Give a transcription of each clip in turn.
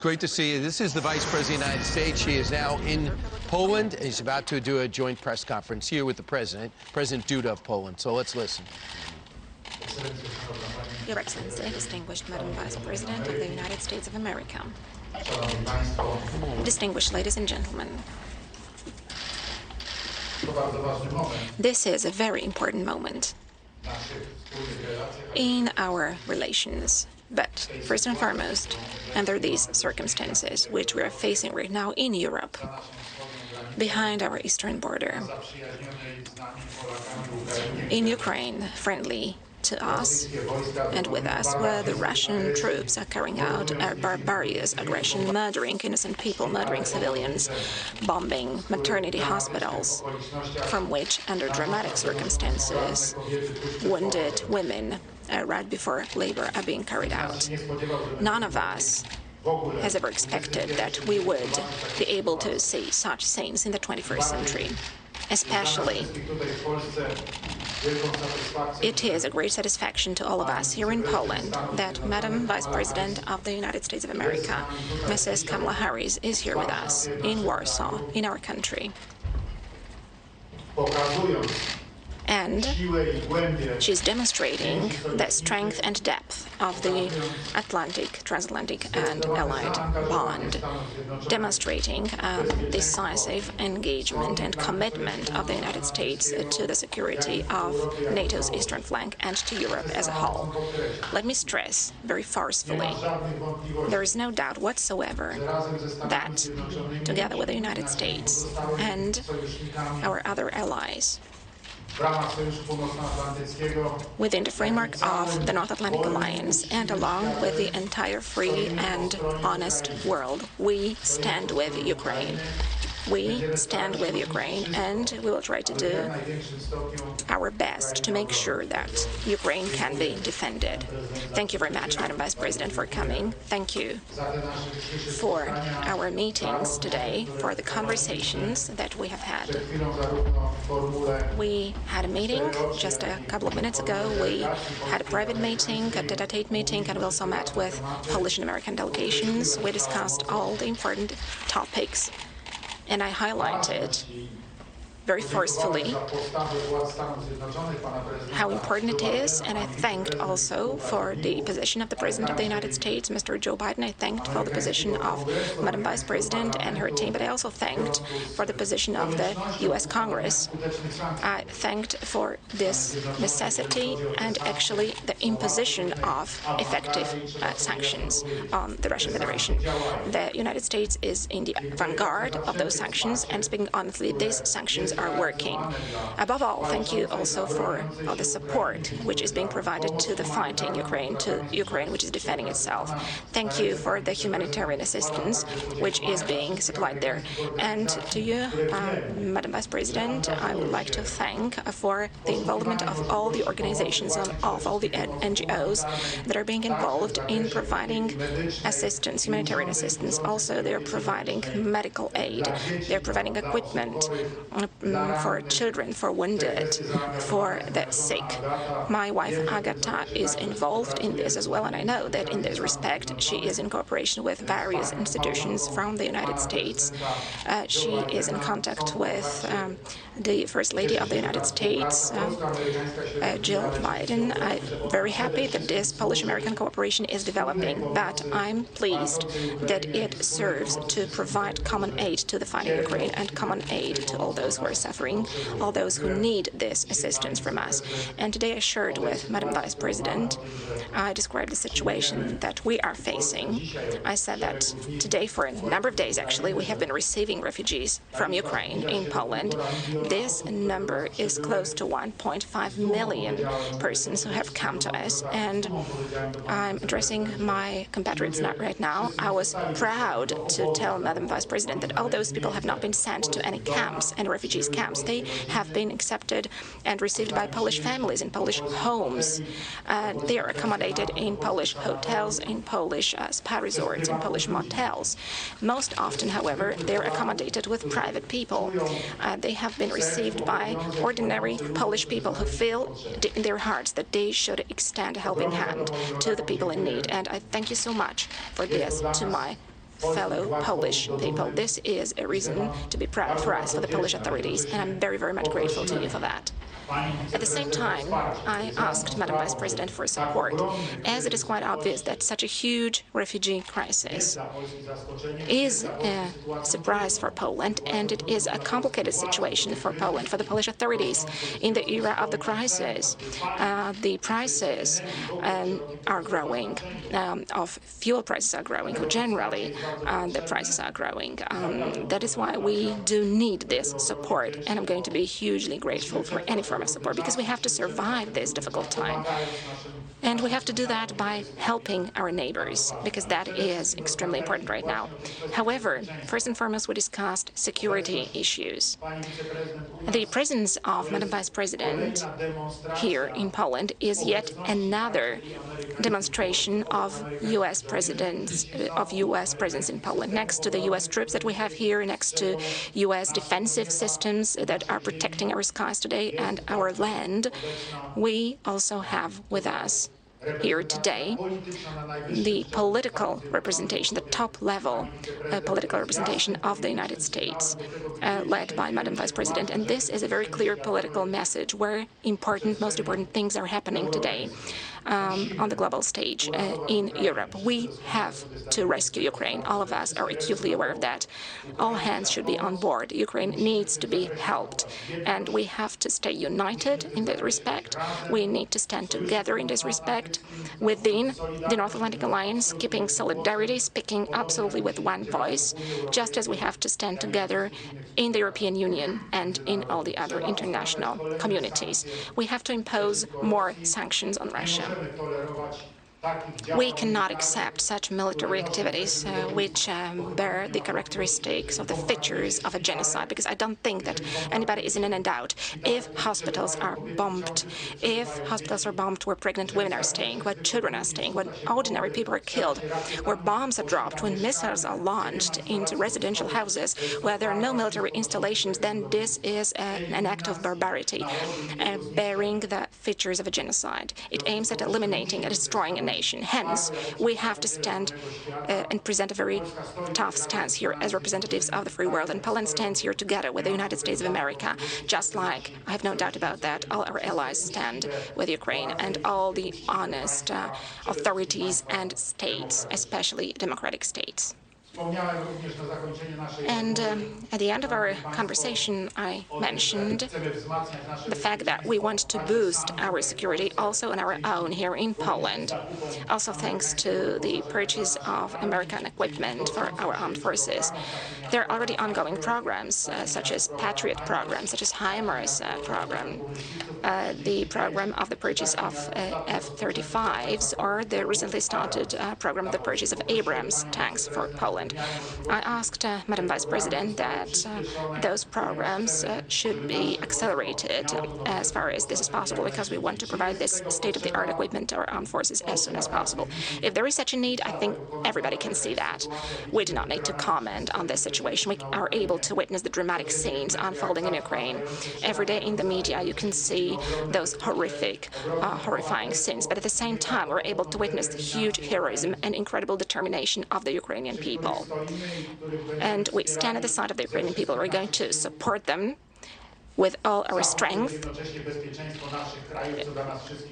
Great to see you. This is the Vice President of the United States. She is now in Poland. He's about to do a joint press conference here with the President, President Duda of Poland. So let's listen. Your Excellency, distinguished Madam Vice President of the United States of America, distinguished ladies and gentlemen, this is a very important moment in our relations. But first and foremost, under these circumstances which we are facing right now in Europe, behind our eastern border, in Ukraine, friendly to us and with us, where the Russian troops are carrying out a barbarous aggression, murdering innocent people, murdering civilians, bombing maternity hospitals, from which, under dramatic circumstances, wounded women right before labor are being carried out. None of us has ever expected that we would be able to see such scenes in the 21st century. Especially, it is a great satisfaction to all of us here in Poland that Madam Vice President of the United States of America, Mrs. Kamala Harris, is here with us in Warsaw, in our country. And she's demonstrating the strength and depth of the transatlantic and allied bond, demonstrating decisive engagement and commitment of the United States to the security of NATO's eastern flank and to Europe as a whole. Let me stress very forcefully, there is no doubt whatsoever that together with the United States and our other allies, within the framework of the North Atlantic Alliance and along with the entire free and honest world, we stand with Ukraine. We stand with Ukraine, and we will try to do our best to make sure that Ukraine can be defended. Thank you very much, Madam Vice President, for coming. Thank you for our meetings today, for the conversations that we have had. We had a meeting just a couple of minutes ago. We had a private meeting, a tete-a-tete meeting, and we also met with Polish and American delegations. We discussed all the important topics, and I highlighted very forcefully how important it is, and I thanked also for the position of the President of the United States, Mr. Joe Biden. I thanked for the position of Madam Vice President and her team, but I also thanked for the position of the U.S. Congress. I thanked for this necessity and actually the imposition of effective sanctions on the Russian Federation. The United States is in the vanguard of those sanctions, and speaking honestly, these sanctions are working. Above all, thank you also for all the support which is being provided to the fight in Ukraine, to Ukraine which is defending itself. Thank you for the humanitarian assistance which is being supplied there. And to you, Madam Vice President, I would like to thank for the involvement of all the organizations and of all the NGOs that are being involved in providing assistance, humanitarian assistance. Also, they are providing medical aid. They are providing equipment for children, for wounded, for the sick. My wife, Agata, is involved in this as well, and I know that in this respect, she is in cooperation with various institutions from the United States. She is in contact with the First Lady of the United States, Jill Biden. I'm very happy that this Polish-American cooperation is developing, but I'm pleased that it serves to provide common aid to the fight in Ukraine and common aid to all those who are suffering, all those who need this assistance from us. And today I shared with Madam Vice President, I described the situation that we are facing. I said that today, for a number of days actually, we have been receiving refugees from Ukraine in Poland. This number is close to 1.5 million persons who have come to us, and I'm addressing my compatriots right now. I was proud to tell Madam Vice President that all those people have not been sent to any camps, any refugees camps. They have been accepted and received by Polish families in Polish homes. They are accommodated in Polish hotels, in Polish spa resorts, in Polish motels. Most often, however, they are accommodated with private people. They have been received by ordinary Polish people who feel in their hearts that they should extend a helping hand to the people in need. And I thank you so much for this to my fellow Polish people. This is a reason to be proud for us, for the Polish authorities, and I'm very, very much grateful to you for that. At the same time, I asked Madam Vice President for support, as it is quite obvious that such a huge refugee crisis is a surprise for Poland, and it is a complicated situation for Poland, for the Polish authorities. In the era of the crisis, the prices are growing, of fuel prices are growing, generally the prices are growing. That is why we do need this support, and I'm going to be hugely grateful for any form of support, because we have to survive this difficult time. And we have to do that by helping our neighbors, because that is extremely important right now. However, first and foremost, we discussed security issues. The presence of Madam Vice President here in Poland is yet another demonstration of U.S. presence in Poland. Next to the U.S. troops that we have here, next to U.S. defensive systems that are protecting our skies today and our land, we also have with us here today the political representation, the top-level political representation of the United States, led by Madam Vice President. And this is a very clear political message where most important things are happening today on the global stage in Europe. We have to rescue Ukraine. All of us are acutely aware of that. All hands should be on board. Ukraine needs to be helped, and we have to stay united in that respect. We need to stand together in this respect within the North Atlantic Alliance, keeping solidarity, speaking absolutely with one voice, just as we have to stand together in the European Union and in all the other international communities. We have to impose more sanctions on Russia. We cannot accept such military activities which bear the characteristics of the features of a genocide, because I don't think that anybody is in any doubt. If hospitals are bombed where pregnant women are staying, where children are staying, when ordinary people are killed, where bombs are dropped, when missiles are launched into residential houses, where there are no military installations, then this is an act of barbarity, bearing the features of a genocide. It aims at eliminating and destroying a nation. Hence, we have to stand and present a very tough stance here as representatives of the free world. And Poland stands here together with the United States of America, just like, I have no doubt about that, all our allies stand with Ukraine and all the honest authorities and states, especially democratic states. And at the end of our conversation, I mentioned the fact that we want to boost our security also on our own here in Poland, also thanks to the purchase of American equipment for our armed forces. There are already ongoing programs, such as Patriot programs, such as HIMARS program, the program of the purchase of F-35s, or the recently started program of the purchase of Abrams tanks for Poland. I asked Madam Vice President that those programs should be accelerated as far as this is possible, because we want to provide this state-of-the-art equipment to our armed forces as soon as possible. If there is such a need, I think everybody can see that. We do not need to comment on this situation. We are able to witness the dramatic scenes unfolding in Ukraine. Every day in the media, you can see those horrifying scenes. But at the same time, we're able to witness the huge heroism and incredible determination of the Ukrainian people. And we stand at the side of the Ukrainian people. We're going to support them with all our strength,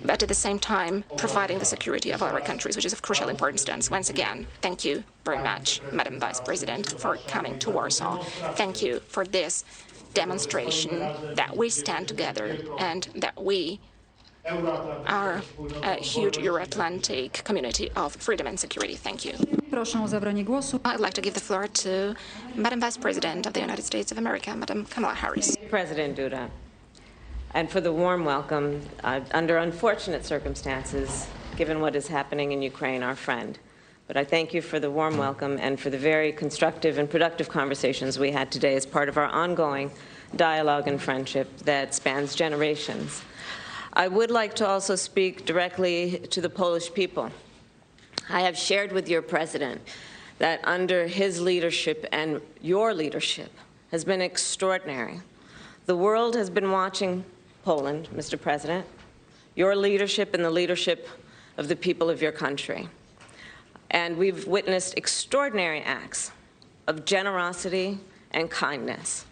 but at the same time providing the security of our countries, which is of crucial importance to us. Once again, thank you very much, Madam Vice President, for coming to Warsaw. Thank you for this demonstration that we stand together and that we are a huge Euro-Atlantic community of freedom and security. Thank you. I'd like to give the floor to Madam Vice President of the United States of America, Madam Kamala Harris. President Duda, and for the warm welcome under unfortunate circumstances, given what is happening in Ukraine, our friend. But I thank you for the warm welcome and for the very constructive and productive conversations we had today as part of our ongoing dialogue and friendship that spans generations. I would like to also speak directly to the Polish people. I have shared with your president that under his leadership and your leadership has been extraordinary. The world has been watching Poland, Mr. President, your leadership and the leadership of the people of your country. and we've witnessed extraordinary acts of generosity and kindness.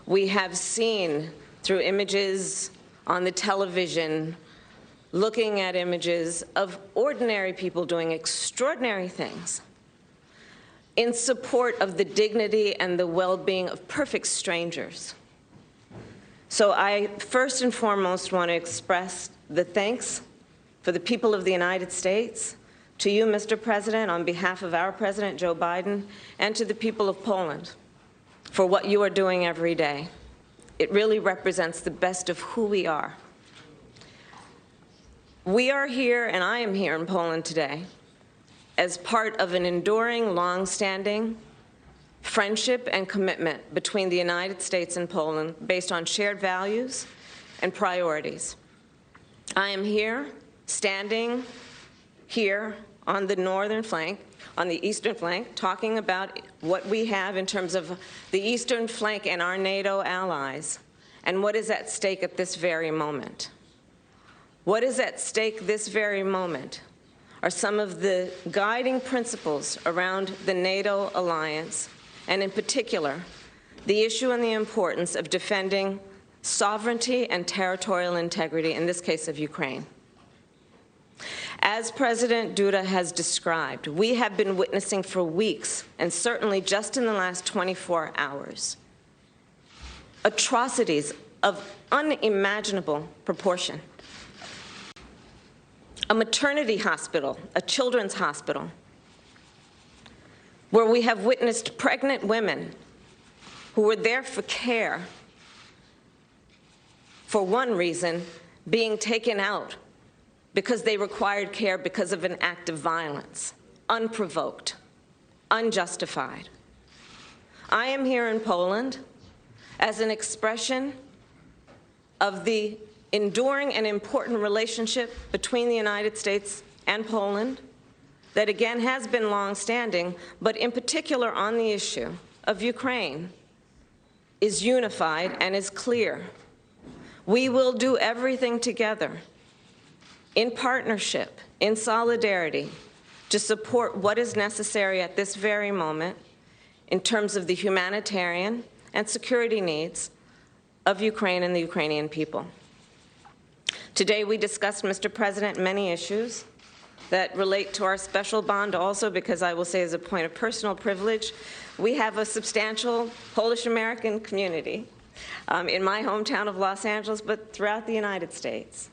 We have seen through images on the television, looking at images of ordinary people doing extraordinary things in support of the dignity and the well-being of perfect strangers. So I first and foremost want to express the thanks for the people of the United States, to you, Mr. President, on behalf of our President, Joe Biden, and to the people of Poland for what you are doing every day. It really represents the best of who we are. We are here, and I am here in Poland today, as part of an enduring, long-standing friendship and commitment between the United States and Poland based on shared values and priorities. I am here, standing here on the northern flank, on the eastern flank, talking about what we have in terms of the eastern flank and our NATO allies, and what is at stake at this very moment. What is at stake this very moment are some of the guiding principles around the NATO alliance, and in particular, the issue and the importance of defending sovereignty and territorial integrity, in this case of Ukraine. As President Duda has described, we have been witnessing for weeks, and certainly just in the last 24 hours, atrocities of unimaginable proportion. A maternity hospital, a children's hospital, where we have witnessed pregnant women who were there for care, for one reason, being taken out because they required care because of an act of violence, unprovoked, unjustified. I am here in Poland as an expression of the enduring and important relationship between the United States and Poland that again has been long-standing, but in particular on the issue of Ukraine, is unified and is clear. We will do everything together, in partnership, in solidarity, to support what is necessary at this very moment in terms of the humanitarian and security needs of Ukraine and the Ukrainian people. Today we discussed, Mr. President, many issues that relate to our special bond also, because I will say as a point of personal privilege, we have a substantial Polish-American community in my hometown of Los Angeles, but throughout the United States,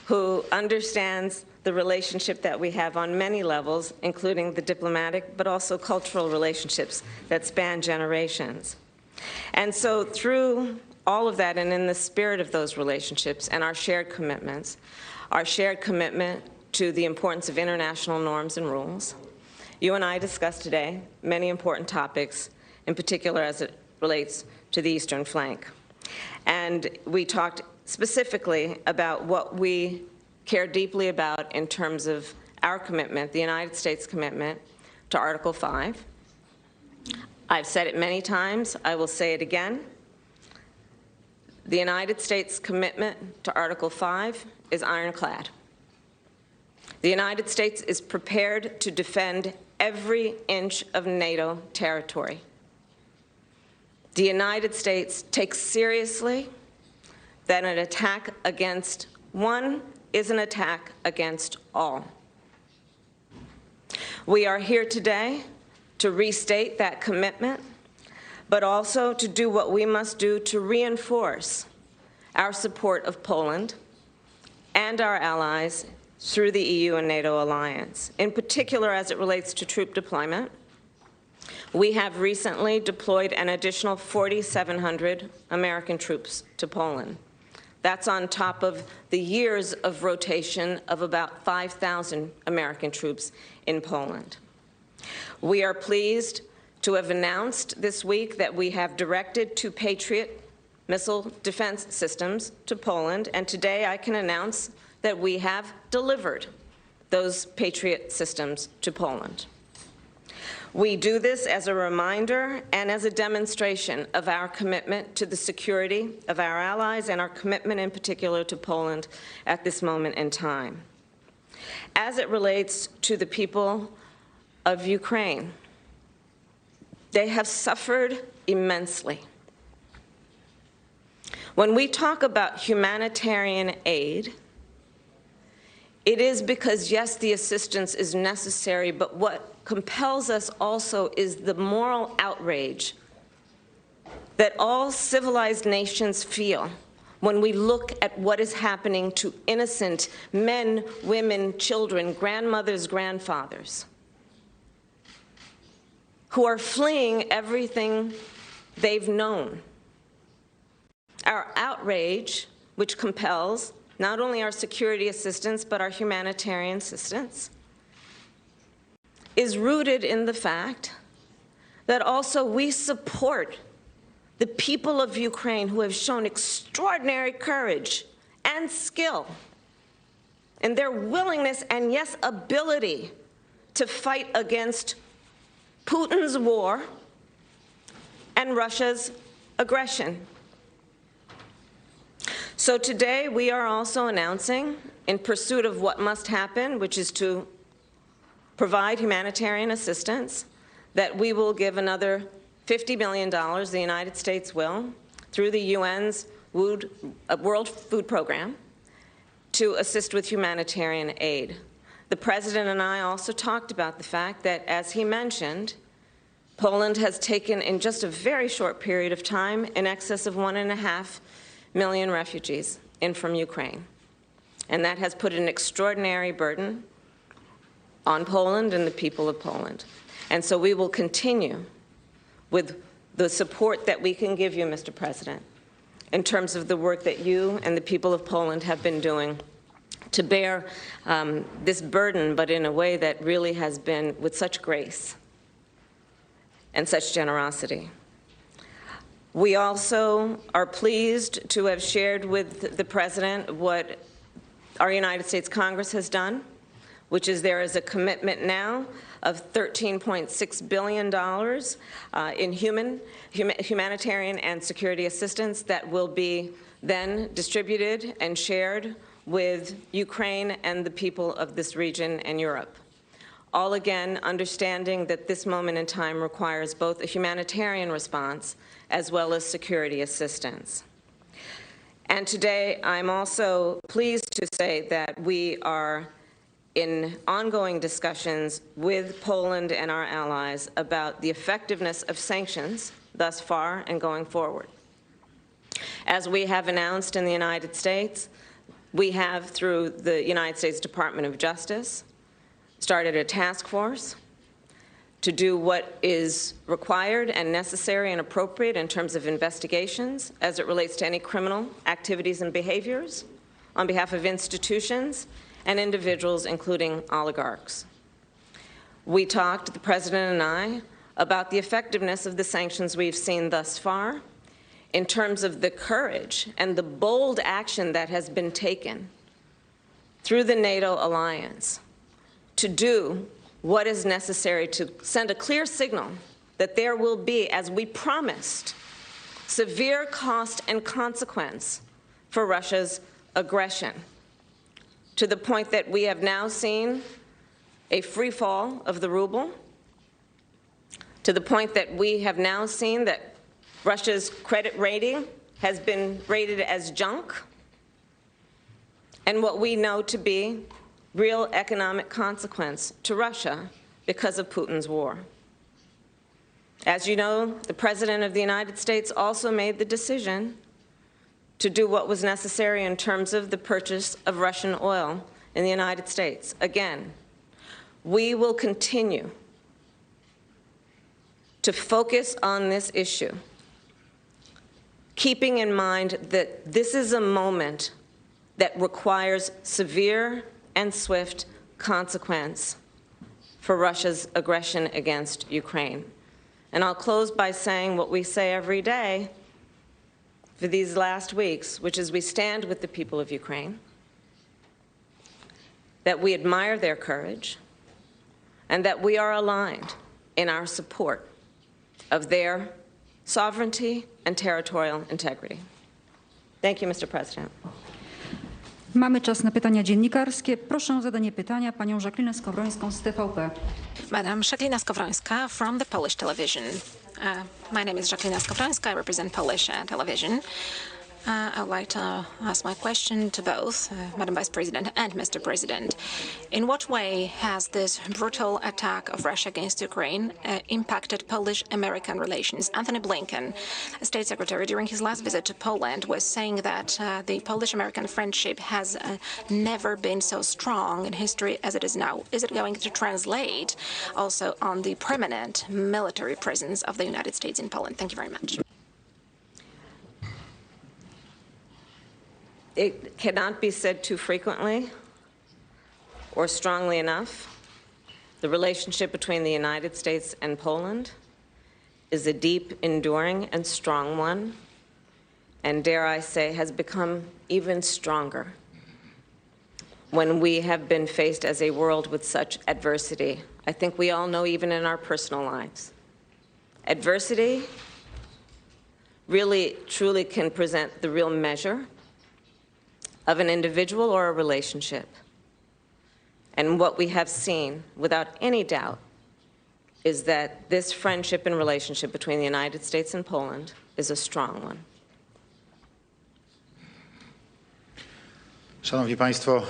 who understands the relationship that we have on many levels, including the diplomatic, but also cultural relationships that span generations. And so through all of that, and in the spirit of those relationships and our shared commitments, our shared commitment to the importance of international norms and rules, you and I discussed today many important topics, in particular as it relates to the eastern flank. And we talked specifically about what we care deeply about in terms of our commitment, the United States commitment, to Article 5. I've said it many times. I will say it again. The United States commitment to Article 5 is ironclad. The United States is prepared to defend every inch of NATO territory. The United States takes seriously that an attack against one is an attack against all. We are here today to restate that commitment, but also to do what we must do to reinforce our support of Poland and our allies through the EU and NATO alliance, in particular as it relates to troop deployment. We have recently deployed an additional 4,700 American troops to Poland. That's on top of the years of rotation of about 5,000 American troops in Poland. We are pleased to have announced this week that we have directed 2 Patriot missile defense systems to Poland, and today I can announce that we have delivered those Patriot systems to Poland. We do this as a reminder and as a demonstration of our commitment to the security of our allies and our commitment in particular to Poland at this moment in time. As it relates to the people of Ukraine, they have suffered immensely. When we talk about humanitarian aid, it is because, yes, the assistance is necessary, but what compels us also is the moral outrage that all civilized nations feel when we look at what is happening to innocent men, women, children, grandmothers, grandfathers, who are fleeing everything they've known. Our outrage, which compels not only our security assistance, but our humanitarian assistance, is rooted in the fact that also we support the people of Ukraine who have shown extraordinary courage and skill in their willingness and, yes, ability to fight against Putin's war and Russia's aggression. So today we are also announcing, in pursuit of what must happen, which is to provide humanitarian assistance, that we will give another $50 million, the United States will, through the UN's World Food Program, to assist with humanitarian aid. The President and I also talked about the fact that, as he mentioned, Poland has taken, in just a very short period of time, in excess of 1.5 million refugees in from Ukraine. And that has put an extraordinary burden on Poland and the people of Poland. And so we will continue with the support that we can give you, Mr. President, in terms of the work that you and the people of Poland have been doing to bear this burden, but in a way that really has been with such grace and such generosity. We also are pleased to have shared with the President what our United States Congress has done, which is there is a commitment now of $13.6 billion in humanitarian and security assistance that will be then distributed and shared with Ukraine and the people of this region and Europe. All again understanding that this moment in time requires both a humanitarian response as well as security assistance. And today I'm also pleased to say that we are in ongoing discussions with Poland and our allies about the effectiveness of sanctions thus far and going forward. As we have announced in the United States, we have, through the United States Department of Justice, started a task force to do what is required and necessary and appropriate in terms of investigations as it relates to any criminal activities and behaviors on behalf of institutions and individuals, including oligarchs. We talked, the President and I, about the effectiveness of the sanctions we've seen thus far in terms of the courage and the bold action that has been taken through the NATO alliance to do what is necessary to send a clear signal that there will be, as we promised, severe cost and consequence for Russia's aggression, to the point that we have now seen a free fall of the ruble, to the point that we have now seen that Russia's credit rating has been rated as junk, and what we know to be real economic consequence to Russia because of Putin's war. As you know, the President of the United States also made the decision to do what was necessary in terms of the purchase of Russian oil in the United States. Again, we will continue to focus on this issue, keeping in mind that this is a moment that requires severe and swift consequence for Russia's aggression against Ukraine. And I'll close by saying what we say every day for these last weeks, which is we stand with the people of Ukraine, that we admire their courage, and that we are aligned in our support of their sovereignty and territorial integrity. Thank you, Mr. President. Mamy czas na pytania dziennikarskie. Proszę o zadanie pytania panią Jacqueline Skowrońską z TVP. Madam Jacqueline Skowrońska from the Polish television. My name is Jacqueline Skowrońska. I represent Polish television. I would like to ask my question to both Madam Vice President and Mr. President. In what way has this brutal attack of Russia against Ukraine impacted Polish-American relations? Anthony Blinken, State Secretary, during his last visit to Poland, was saying that the Polish-American friendship has never been so strong in history as it is now. Is it going to translate also on the permanent military presence of the United States in Poland? Thank you very much. It cannot be said too frequently or strongly enough. The relationship between the United States and Poland is a deep, enduring, and strong one, and dare I say, has become even stronger when we have been faced as a world with such adversity. I think we all know, even in our personal lives, adversity really, truly can present the real measure of an individual or a relationship. And what we have seen, without any doubt, is that this friendship and relationship between the United States and Poland is a strong one. Szanowni Państwo,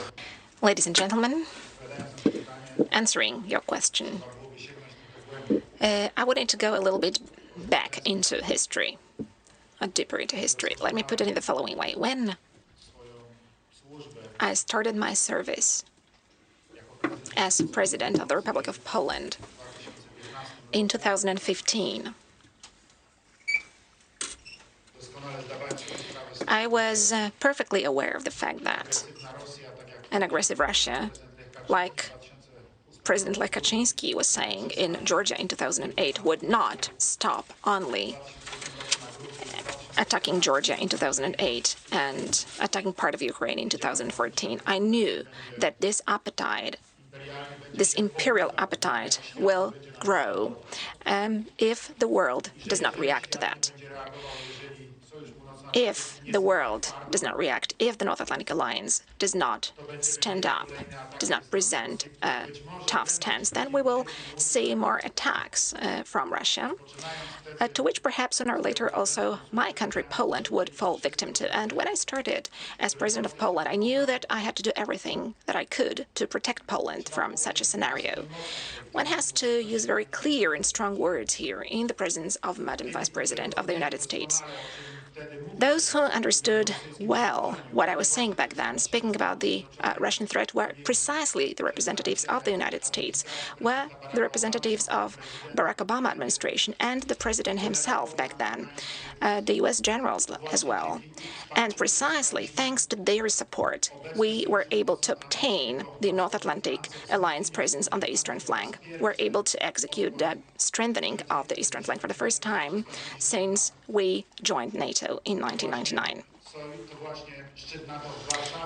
Ladies and gentlemen, answering your question, I would need to go a little bit back into history, deeper into history. Let me put it in the following way. When I started my service as President of the Republic of Poland in 2015, I was perfectly aware of the fact that an aggressive Russia, like President Lech Kaczynski was saying in Georgia in 2008, would not stop only attacking Georgia in 2008 and attacking part of Ukraine in 2014. I knew that this appetite, this imperial appetite, will grow if the world does not react to that. If the world does not react, if the North Atlantic Alliance does not stand up, does not present a tough stance, then we will see more attacks from Russia, to which perhaps sooner or later also my country, Poland, would fall victim to. And when I started as President of Poland, I knew that I had to do everything that I could to protect Poland from such a scenario. One has to use very clear and strong words here in the presence of Madam Vice President of the United States. Those who understood well what I was saying back then, speaking about the Russian threat, were precisely the representatives of the United States, were the representatives of Barack Obama administration and the president himself back then, the U.S. generals as well. And precisely thanks to their support, we were able to obtain the North Atlantic Alliance presence on the eastern flank. We're able to execute the strengthening of the eastern flank for the first time since we joined NATO in 1999.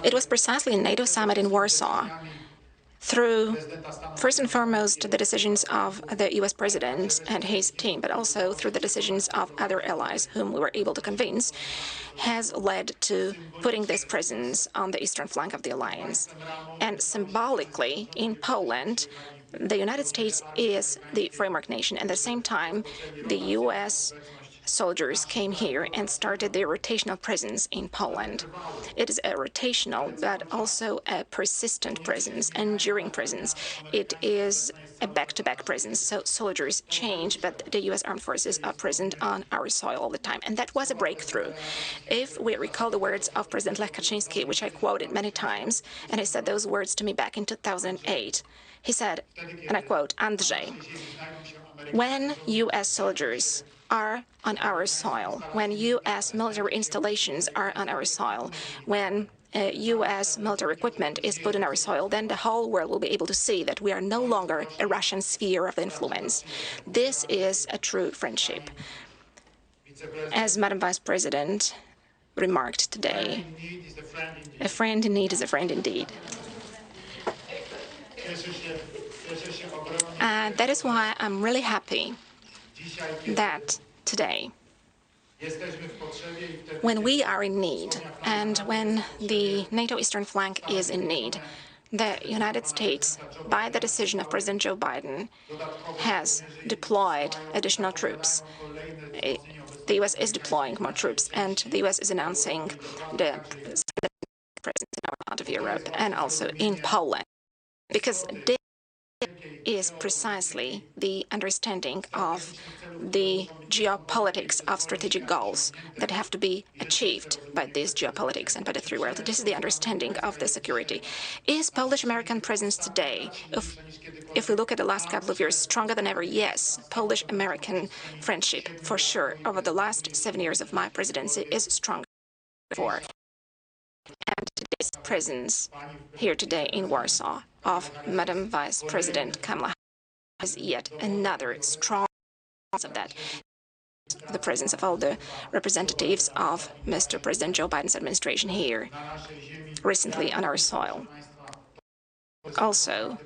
It was precisely a NATO summit in Warsaw, through, first and foremost, the decisions of the U.S. president and his team, but also through the decisions of other allies whom we were able to convince, has led to putting this presence on the eastern flank of the alliance. And symbolically, in Poland, the United States is the framework nation. At the same time, the U.S. soldiers came here and started their rotational presence in Poland. It is a rotational, but also a persistent presence, enduring presence. It is a back-to-back presence, so soldiers change, but the U.S. Armed Forces are present on our soil all the time, and that was a breakthrough. If we recall the words of President Lech Kaczynski, which I quoted many times, and he said those words to me back in 2008, he said, and I quote, "Andrzej, when U.S. soldiers are on our soil, when U.S. military installations are on our soil, when U.S. military equipment is put on our soil, then the whole world will be able to see that we are no longer a Russian sphere of influence. This is a true friendship." As Madam Vice President remarked today, a friend in need is a friend indeed. That is why I'm really happy that today When we are in need and when the NATO eastern flank is in need, the United States, by the decision of President Joe Biden, has deployed additional troops. The U.S. is deploying more troops, and the U.S. is announcing the presence in our part of Europe and also in Poland, because this is precisely the understanding of the geopolitics of strategic goals that have to be achieved by this geopolitics and by the free world. This is the understanding of the security. Is Polish-American presence today, if we look at the last couple of years, stronger than ever? Yes. Polish-American friendship, for sure, over the last 7 years of my presidency is stronger than before. And today's presence here today in Warsaw of Madam Vice President Kamala Harris is yet another strong of that. The presence of all the representatives of Mr. President Joe Biden's administration here recently on our soil. Also,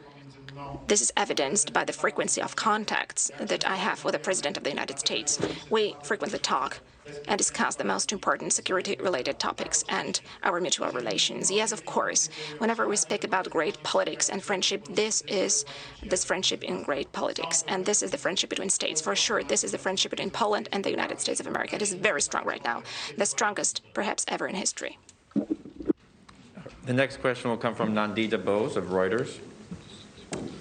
this is evidenced by the frequency of contacts that I have with the President of the United States. We frequently talk and discuss the most important security-related topics and our mutual relations. Yes, of course, whenever we speak about great politics and friendship, this is this friendship in great politics, and this is the friendship between states. For sure, this is the friendship between Poland and the United States of America. It is very strong right now, the strongest perhaps ever in history. The next question will come from Nandita Bose of Reuters.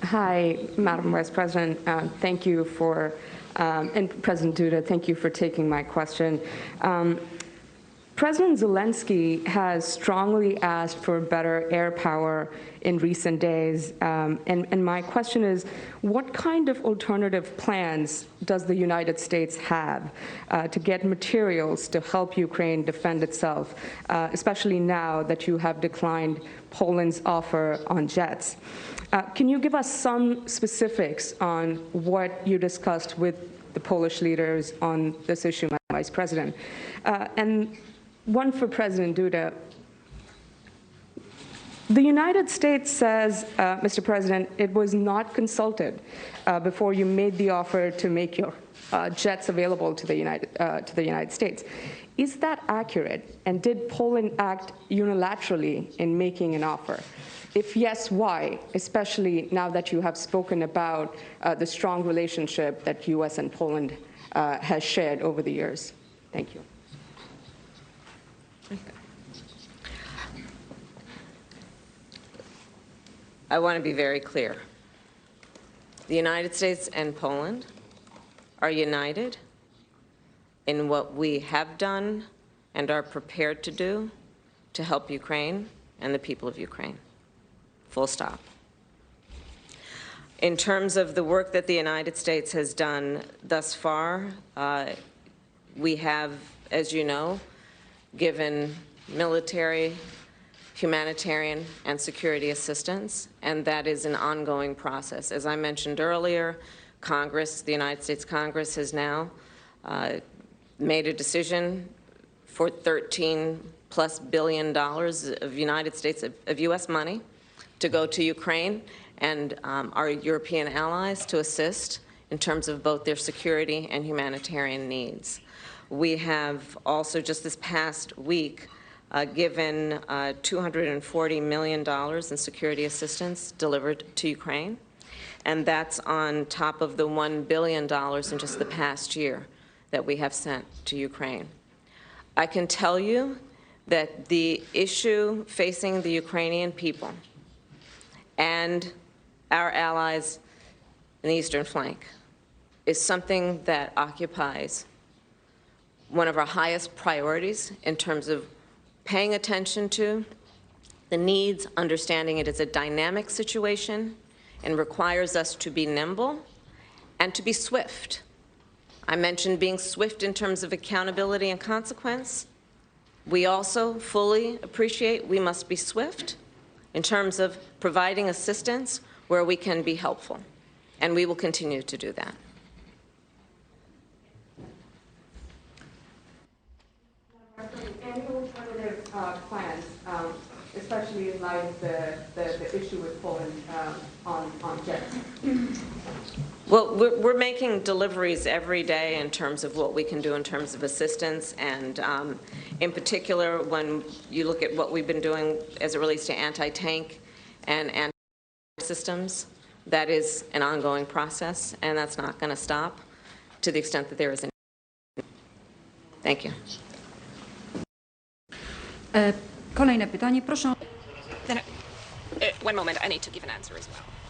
Hi, Madam Vice President. Thank you for, and President Duda, thank you for taking my question. President Zelensky has strongly asked for better air power in recent days. And my question is, what kind of alternative plans does the United States have to get materials to help Ukraine defend itself, especially now that you have declined Poland's offer on jets? Can you give us some specifics on what you discussed with the Polish leaders on this issue, Madam Vice President? And one for President Duda. The United States says, Mr. President, it was not consulted before you made the offer to make your jets available to the United States. Is that accurate? And did Poland act unilaterally in making an offer? If yes, why? Especially now that you have spoken about the strong relationship that U.S. and Poland has shared over the years. Thank you. I want to be very clear. The United States and Poland are united in what we have done and are prepared to do to help Ukraine and the people of Ukraine. Full stop. In terms of the work that the United States has done thus far, we have, as you know, given military, humanitarian, and security assistance, and that is an ongoing process. As I mentioned earlier, Congress, the United States Congress, has now made a decision for $13+ billion of United States, of U.S. money to go to Ukraine and our European allies to assist in terms of both their security and humanitarian needs. We have also just this past week given $240 million in security assistance delivered to Ukraine, and that's on top of the $1 billion in just the past year that we have sent to Ukraine. I can tell you that the issue facing the Ukrainian people and our allies in the eastern flank is something that occupies one of our highest priorities in terms of paying attention to the needs, understanding it is a dynamic situation and requires us to be nimble and to be swift. I mentioned being swift in terms of accountability and consequence. We also fully appreciate we must be swift in terms of providing assistance where we can be helpful, and we will continue to do that. Any alternative plans, especially in light of the issue with Poland on jets? Well, we're making deliveries every day in terms of what we can do in terms of assistance, and in particular, when you look at what we've been doing as it relates to anti-tank and systems, that is an ongoing process, and that's not going to stop to the extent that there is a need. Thank you. Kolejne pytanie, proszę. One moment, I need to give an answer as well.